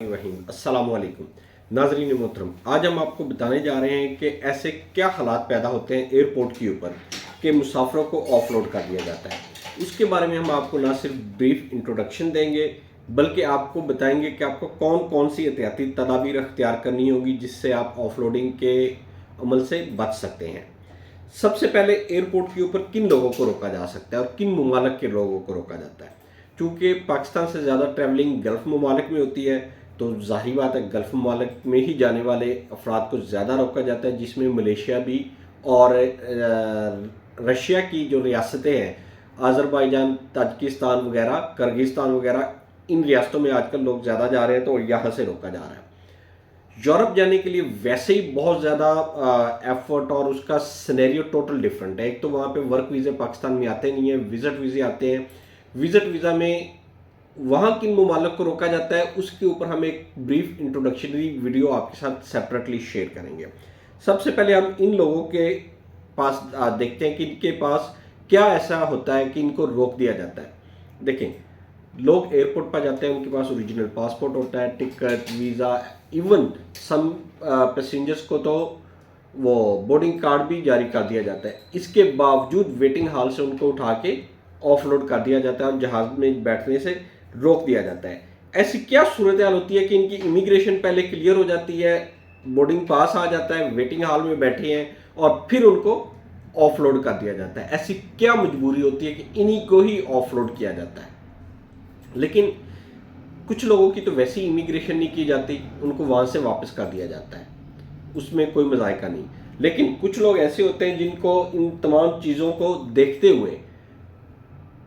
अस्सलाम वालेकुम नाजरीन मोहतरम। आज हम आपको बताने जा रहे हैं कि ऐसे क्या हालात पैदा होते हैं एयरपोर्ट के ऊपर कि मुसाफिरों को ऑफलोड कर दिया जाता है। उसके बारे में हम आपको ना सिर्फ ब्रीफ इंट्रोडक्शन देंगे बल्कि आपको बताएंगे कि आपको कौन कौन सी एहतियाती तदाबीर अख्तियार करनी होगी जिससे आप ऑफलोडिंग के अमल से बच सकते हैं। सबसे पहले एयरपोर्ट के ऊपर किन लोगों को रोका जा सकता है और किन ममालिक के लोगों को रोका जाता है। चूँकि पाकिस्तान से ज़्यादा ट्रैवलिंग गल्फ़ ममालिक में होती है तो ज़ाहिर बात है गल्फ़ ममालिक में ही जाने वाले अफराद को ज़्यादा रोका जाता है, जिसमें मलेशिया भी और रशिया की जो रियासतें हैं अज़रबैजान, ताजिकिस्तान वगैरह, किर्गिस्तान वगैरह, इन रियासतों में आजकल लोग ज़्यादा जा रहे हैं तो यहाँ से रोका जा रहा है। यूरोप जाने के लिए वैसे ही बहुत ज़्यादा एफर्ट और उसका सिनेरियो टोटल डिफरेंट है। एक तो वहाँ पे वर्क वीज़े पाकिस्तान में आते नहीं है, विज़िट वीज़े आते हैं। विज़िट वीज़ा में वहाँ किन ममालिक को रोका जाता है उसके ऊपर हम एक ब्रीफ इंट्रोडक्शनरी वीडियो आपके साथ सेपरेटली शेयर करेंगे। सबसे पहले हम इन लोगों के पास देखते हैं कि इनके पास क्या ऐसा होता है कि इनको रोक दिया जाता है। देखें, लोग एयरपोर्ट पर जाते हैं, उनके पास ओरिजिनल पासपोर्ट होता है, ticket, visa, even some passengers को तो वो बोर्डिंग कार्ड भी जारी कर दिया जाता है। इसके बावजूद वेटिंग हॉल से उनको उठा के ऑफलोड कर दिया जाता है और जहाज़ में बैठने से रोक दिया जाता है। ऐसी क्या सूरत हाल होती है कि इनकी इमिग्रेशन पहले क्लियर हो जाती है, बोर्डिंग पास आ जाता है, वेटिंग हॉल में बैठे हैं और फिर उनको ऑफलोड कर दिया जाता है। ऐसी क्या मजबूरी होती है कि इन्हीं को ही ऑफलोड किया जाता है। लेकिन कुछ लोगों की तो वैसी इमिग्रेशन नहीं की जाती, उनको वहाँ से वापस कर दिया जाता है, उसमें कोई मज़ायका नहीं। लेकिन कुछ लोग ऐसे होते हैं जिनको इन तमाम चीज़ों को देखते हुए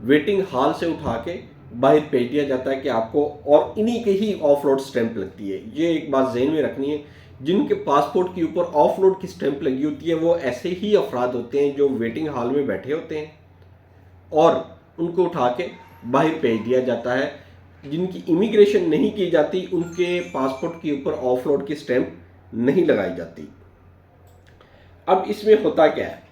वेटिंग हॉल से उठा के बाहर भेज दिया जाता है कि आपको, और इन्हीं के ही ऑफलोड स्टैंप लगती है। ये एक बात ज़हन में रखनी है, जिनके पासपोर्ट के ऊपर ऑफलोड की स्टैंप लगी होती है वो ऐसे ही अफराद होते हैं जो वेटिंग हॉल में बैठे होते हैं और उनको उठा के बाहर भेज दिया जाता है। जिनकी इमिग्रेशन नहीं की जाती उनके पासपोर्ट के ऊपर ऑफलोड की स्टैंप नहीं लगाई जाती। अब इसमें होता क्या है,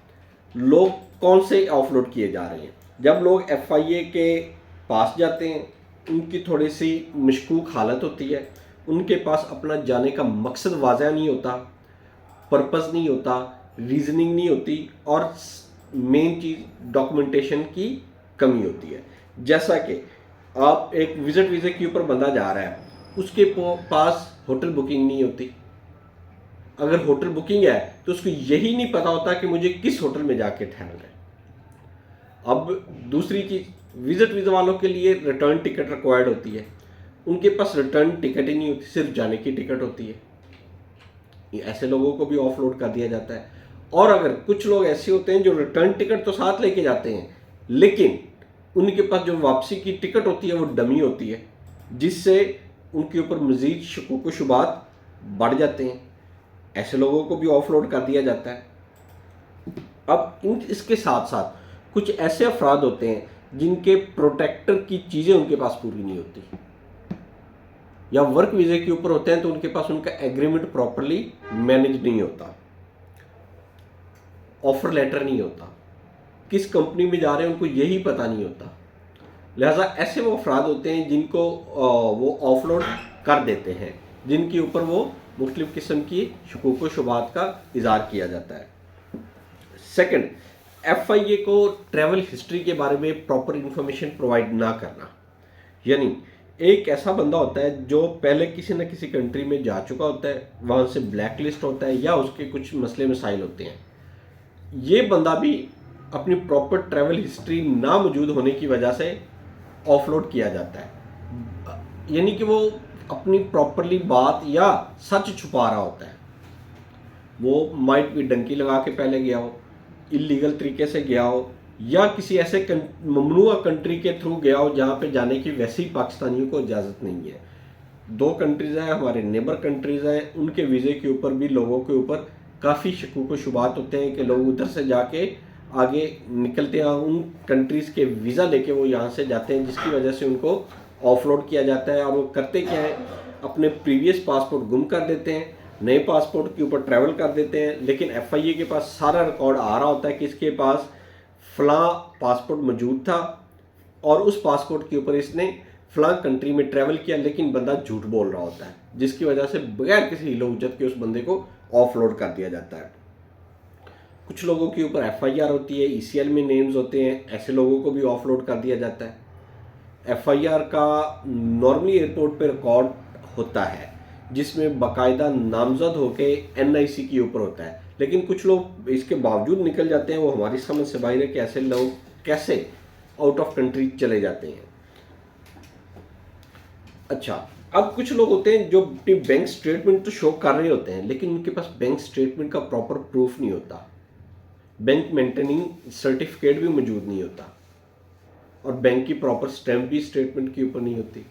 लोग कौन से ऑफलोड किए जा रहे हैं। जब लोग FIA के पास जाते हैं उनकी थोड़ी सी मशकूक हालत होती है, उनके पास अपना जाने का मकसद वाज़ह नहीं होता, पर्पस नहीं होता, रीज़निंग नहीं होती और मेन चीज़ डॉक्यूमेंटेशन की कमी होती है। जैसा कि आप एक विज़िट वीज़े के ऊपर बंदा जा रहा है, उसके पास होटल बुकिंग नहीं होती। अगर होटल बुकिंग है तो उसको यही नहीं पता होता कि मुझे किस होटल में जाके ठहरना है। अब दूसरी चीज़, विज़िट वीज़ा वालों के लिए रिटर्न टिकट रिक्वायर्ड होती है, उनके पास रिटर्न टिकट ही नहीं होती, सिर्फ जाने की टिकट होती है। ऐसे लोगों को भी ऑफलोड कर दिया जाता है। और अगर कुछ लोग ऐसे होते हैं जो रिटर्न टिकट तो साथ लेके जाते हैं लेकिन उनके पास जो वापसी की टिकट होती है वो डमी होती है, जिससे उनके ऊपर मज़ीद शक़ूक़ व शुबात बढ़ जाते हैं। ऐसे लोगों को भी ऑफलोड कर दिया जाता है। अब इसके साथ साथ कुछ ऐसे अफराद होते हैं जिनके प्रोटेक्टर की चीज़ें उनके पास पूरी नहीं होती, या वर्क वीज़े के ऊपर होते हैं तो उनके पास उनका एग्रीमेंट प्रॉपरली मैनेज नहीं होता, ऑफर लेटर नहीं होता, किस कंपनी में जा रहे हैं उनको यही पता नहीं होता। लिहाजा ऐसे वो अफराद होते हैं जिनको वो ऑफलोड कर देते हैं, जिनके ऊपर वो मुख्तलिफ़ किस्म की शक़ूक़ व शुबात का इज़हार किया जाता है। सेकंड, FIA को ट्रैवल हिस्ट्री के बारे में प्रॉपर इंफॉर्मेशन प्रोवाइड ना करना। यानी एक ऐसा बंदा होता है जो पहले किसी न किसी कंट्री में जा चुका होता है, वहाँ से ब्लैक लिस्ट होता है या उसके कुछ मसले मसाइल होते हैं, ये बंदा भी अपनी प्रॉपर ट्रैवल हिस्ट्री ना मौजूद होने की वजह से ऑफलोड किया जाता है। यानी कि वो अपनी प्रॉपरली बात या सच छुपा रहा होता है। वो माइट भी डंकी लगा के पहले गया हो, इलीगल तरीके से गया हो, या किसी ऐसे ममनुआ कंट्री के थ्रू गया हो जहाँ पे जाने की वैसे ही पाकिस्तानियों को इजाज़त नहीं है। 2 कंट्रीज़ हैं हमारे नेबर कंट्रीज़ हैं, उनके वीज़े के ऊपर भी लोगों के ऊपर काफ़ी शक़ूक़ व शुबात होते हैं कि लोग उधर से जाके आगे निकलते हैं, उन कंट्रीज़ के वीज़ा लेके वो यहाँ से जाते हैं, जिसकी वजह से उनको ऑफलोड किया जाता है। और वो करते क्या है, अपने प्रीवियस पासपोर्ट गुम कर देते हैं, नए पासपोर्ट के ऊपर ट्रैवल कर देते हैं, लेकिन FIA के पास सारा रिकॉर्ड आ रहा होता है कि इसके पास फ़लाँ पासपोर्ट मौजूद था और उस पासपोर्ट के ऊपर इसने فلاں کنٹری میں ٹریول کیا لیکن بندہ جھوٹ بول رہا ہوتا ہے، جس کی وجہ سے بغیر کسی ہیلو حجت کے اس بندے کو آف لوڈ کر دیا جاتا ہے۔ کچھ لوگوں کے اوپر ایف آئی آر ہوتی ہے، ای سی ایل میں نیمز ہوتے ہیں، ایسے لوگوں کو بھی آف لوڈ کر دیا جاتا ہے۔ ایف آئی آر کا نارملی ایئرپورٹ پہ ریکارڈ ہوتا ہے جس میں باقاعدہ نامزد ہو کے این آئی سی کے اوپر ہوتا ہے، لیکن کچھ لوگ اس کے باوجود نکل جاتے ہیں، وہ ہماری سمجھ سے باہر ہے کہ ایسے لوگ کیسے آؤٹ آف کنٹری چلے جاتے ہیں۔ اچھا، اب کچھ لوگ ہوتے ہیں جو اپنی بینک سٹیٹمنٹ تو شو کر رہے ہوتے ہیں لیکن ان کے پاس بینک سٹیٹمنٹ کا پراپر پروف نہیں ہوتا، بینک مینٹیننگ سرٹیفکیٹ بھی موجود نہیں ہوتا، اور بینک کی پراپر سٹیمپ بھی سٹیٹمنٹ کے اوپر نہیں ہوتی۔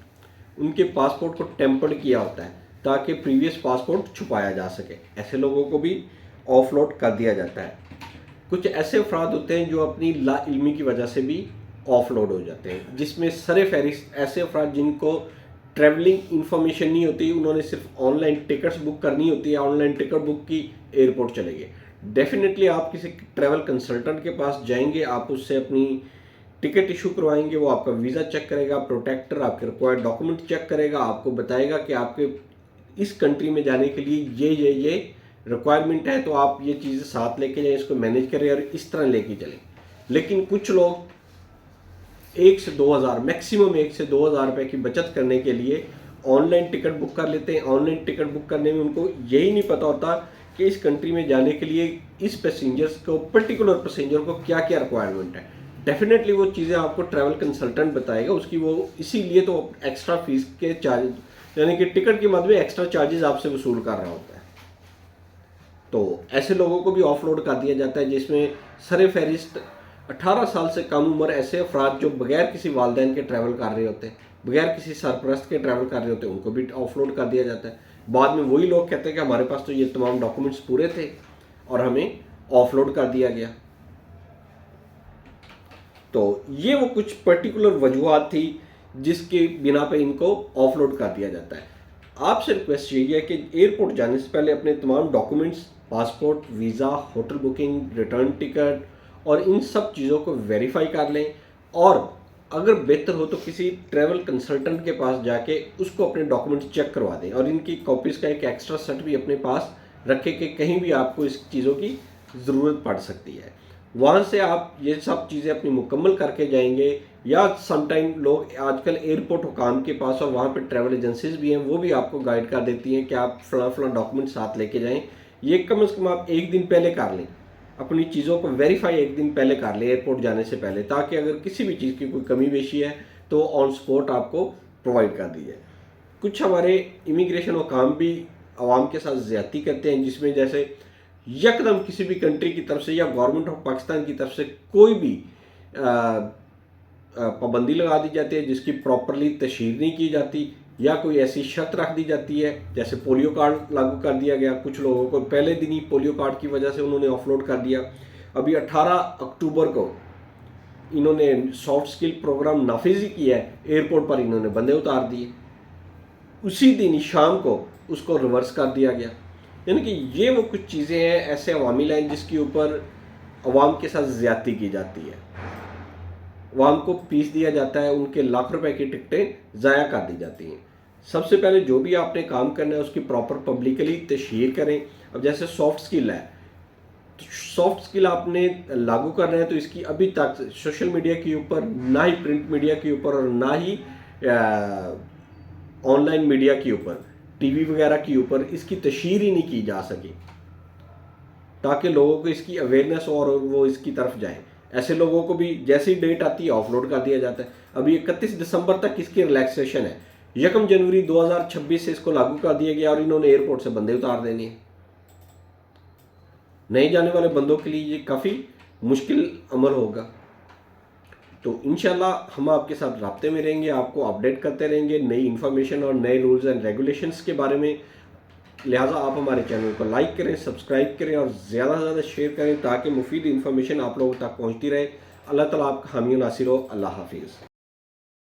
ان کے پاسپورٹ کو ٹیمپرڈ کیا ہوتا ہے تاکہ پریویس پاسپورٹ چھپایا جا سکے، ایسے لوگوں کو بھی آف لوڈ کر دیا جاتا ہے۔ کچھ ایسے افراد ہوتے ہیں جو اپنی لا علمی کی وجہ سے بھی آف لوڈ ہو جاتے ہیں، جس میں سر فہرست ایسے افراد جن کو ٹریولنگ انفارمیشن نہیں ہوتی، انہوں نے صرف آن لائن ٹکٹس بک کرنی ہوتی ہے، آن لائن ٹکٹ بک کی، ایئرپورٹ چلے گئے۔ ڈیفینیٹلی آپ کسی ٹریول کنسلٹنٹ کے پاس جائیں گے، آپ اس سے اپنی ٹکٹ ایشو کروائیں گے، وہ آپ کا ویزا چیک کرے گا، پروٹیکٹر آپ کے ریکوائرڈ ڈاکومنٹ چیک کرے گا، آپ کو بتائے گا کہ آپ کے اس کنٹری میں جانے کے لیے یہ ریکوائرمنٹ ہے، تو آپ یہ چیزیں ساتھ لے کے جائیں، اس کو مینیج کریں اور اس طرح لے کے چلیں۔ لیکن کچھ لوگ 1 سے 2,000 میکسیمم 1 سے 2,000 روپے کی بچت کرنے کے لیے آن لائن ٹکٹ بک کر لیتے ہیں۔ آن لائن ٹکٹ بک کرنے میں ان کو یہی نہیں پتا ہوتا کہ اس کنٹری میں جانے کے لیے اس پیسنجرز کو، پرٹیکولر پیسنجر کو کیا کیا ریکوائرمنٹ ہے۔ ڈیفینیٹلی وہ چیزیں آپ کو ٹریول کنسلٹنٹ بتائے گا، اس کی وہ اسی لیے تو ایکسٹرا فیس کے چارج، یعنی کہ ٹکٹ کے مد میں ایکسٹرا چارجز آپ سے وصول کر رہا ہوتا ہے۔ تو ایسے لوگوں کو بھی آف لوڈ کر دیا جاتا ہے، جس میں سر فہرست 18 سال سے کم عمر ایسے افراد جو بغیر کسی والدین کے ٹریول کر رہے ہوتے ہیں، بغیر کسی سرپرست کے ٹریول کر رہے ہوتے ہیں، ان کو بھی آف لوڈ کر دیا جاتا ہے۔ بعد میں وہی لوگ کہتے ہیں کہ ہمارے پاس تو یہ تمام ڈاکومنٹس پورے تھے اور ہمیں آف لوڈ کر دیا گیا۔ تو یہ وہ کچھ پرٹیکولر وجوہات تھی جس کی بنا پہ ان کو آف لوڈ کر دیا جاتا ہے۔ آپ سے ریکویسٹ یہی ہے کہ ایئرپورٹ جانے سے پہلے اپنے تمام documents, passport, visa, hotel booking, return ticket اور ان سب چیزوں کو ویریفائی کر لیں، اور اگر بہتر ہو تو کسی ٹریول کنسلٹنٹ کے پاس جا کے اس کو اپنے ڈاکومنٹس چیک کروا دیں، اور ان کی کاپیز کا ایک ایکسٹرا سیٹ بھی اپنے پاس رکھیں کہ کہیں بھی آپ کو اس چیزوں کی ضرورت پڑ سکتی ہے۔ وہاں سے آپ یہ سب چیزیں اپنی مکمل کر کے جائیں گے، یا سم ٹائم لوگ آج کل ایئرپورٹ حکام کے پاس اور وہاں پہ ٹریول ایجنسیز بھی ہیں، وہ بھی آپ کو گائیڈ کر دیتی ہیں کہ آپ فلاں فلاں ڈاکومنٹ ساتھ لے کے جائیں۔ یہ کم از کم آپ 1 دن پہلے کر لیں، اپنی چیزوں کو ویریفائی 1 دن پہلے کر لیں ایئرپورٹ جانے سے پہلے، تاکہ اگر کسی بھی چیز کی کوئی کمی بیشی ہے تو آن سپورٹ آپ کو پرووائڈ کر دی جائے۔ کچھ ہمارے امیگریشن حکام بھی عوام کے ساتھ زیادتی کرتے ہیں، جس میں جیسے یکدم کسی بھی کنٹری کی طرف سے یا گورنمنٹ آف پاکستان کی طرف سے کوئی بھی پابندی لگا دی جاتی ہے جس کی پراپرلی تشہیر نہیں کی جاتی، یا کوئی ایسی شرط رکھ دی جاتی ہے، جیسے پولیو کارڈ لاگو کر دیا گیا، کچھ لوگوں کو پہلے دن ہی پولیو کارڈ کی وجہ سے انہوں نے آف لوڈ کر دیا۔ ابھی 18 اکتوبر کو انہوں نے سافٹ اسکل پروگرام نافذ ہی کیا ہے، ایئرپورٹ پر انہوں نے بندے اتار دیے، اسی دن شام کو اس کو ریورس کر دیا گیا۔ یعنی کہ یہ وہ کچھ چیزیں ہیں، ایسے عوامی لائن جس کے اوپر عوام کے ساتھ زیادتی کی جاتی ہے، عوام کو پیس دیا جاتا ہے، ان کے لاکھ روپے کی ٹکٹیں ضائع کر دی جاتی ہیں۔ سب سے پہلے جو بھی آپ نے کام کرنا ہے اس کی پراپر پبلکلی تشہیر کریں۔ اب جیسے سافٹ اسکل ہے، سافٹ اسکل آپ نے لاگو کرنا ہے تو اس کی ابھی تک سوشل میڈیا کے اوپر، نہ ہی پرنٹ میڈیا کے اوپر اور نہ ہی آن لائن میڈیا کے اوپر، ٹی وی وغیرہ کے اوپر اس کی تشہیر ہی نہیں کی جا سکی، تاکہ لوگوں کو اس کی اویئرنیس اور وہ اس کی طرف جائیں۔ ایسے لوگوں کو بھی جیسی ڈیٹ آتی ہے آف لوڈ کر دیا جاتا ہے۔ ابھی 31 دسمبر تک اس کی ریلیکسیشن ہے، 1 جنوری 2026 سے اس کو لاگو کر دیا گیا، اور انہوں نے ایئرپورٹ سے بندے اتار دینے ہیں۔ نئے جانے والے بندوں کے لیے یہ کافی مشکل عمل ہوگا۔ تو انشاءاللہ ہم آپ کے ساتھ رابطے میں رہیں گے، آپ کو اپڈیٹ کرتے رہیں گے نئی انفارمیشن اور نئے رولز اینڈ ریگولیشنز کے بارے میں۔ لہٰذا آپ ہمارے چینل کو لائک کریں، سبسکرائب کریں اور زیادہ سے زیادہ شیئر کریں، تاکہ مفید انفارمیشن آپ لوگوں تک پہنچتی رہے۔ اللہ تعالیٰ آپ کا حامی و ناصر ہو۔ اللہ حافظ۔